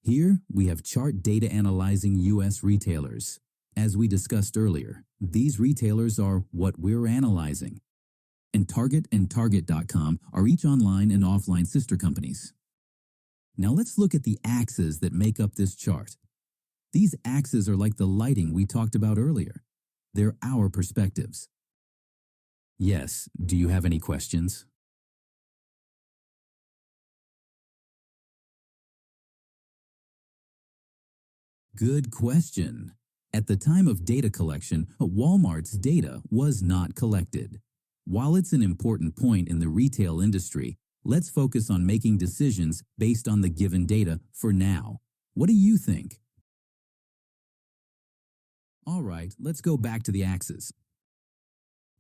Here, we have chart data analyzing U.S. retailers. As we discussed earlier, these retailers are what we're analyzing. And Target.com are each online and offline sister companies. Now let's look at the axes that make up this chart. These axes are like the lighting we talked about earlier. They're our perspectives. Yes, do you have any questions? Good question. At the time of data collection, Walmart's data was not collected. While it's an important point in the retail industry, let's focus on making decisions based on the given data for now. What do you think? All right, let's go back to the axes.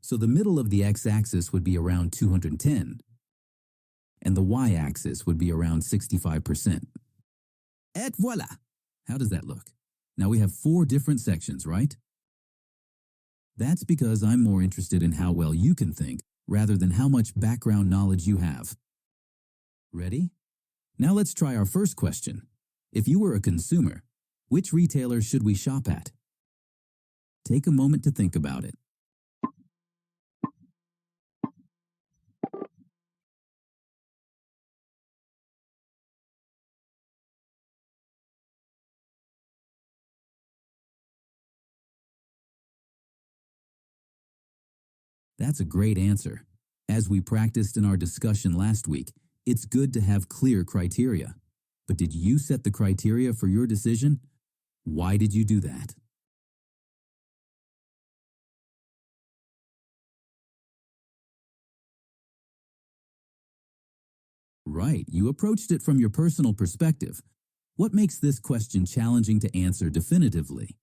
So the middle of the x-axis would be around 210, and the y-axis would be around 65%. Et voila! How does that look? Now we have 4 different sections, right? That's because I'm more interested in how well you can think rather than how much background knowledge you have. Ready? Now let's try our first question. If you were a consumer, which retailer should we shop at? Take a moment to think about it. That's a great answer. As we practiced in our discussion last week, it's good to have clear criteria. But did you set the criteria for your decision? Why did you do that? Right, you approached it from your personal perspective. What makes this question challenging to answer definitively?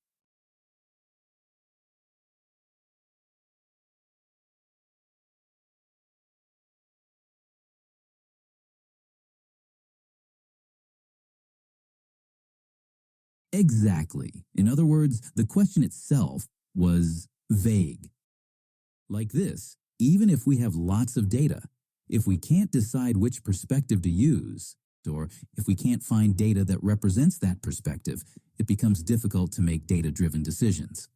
Exactly. In other words, the question itself was vague. Like this, even if we have lots of data, if we can't decide which perspective to use, or if we can't find data that represents that perspective, it becomes difficult to make data-driven decisions.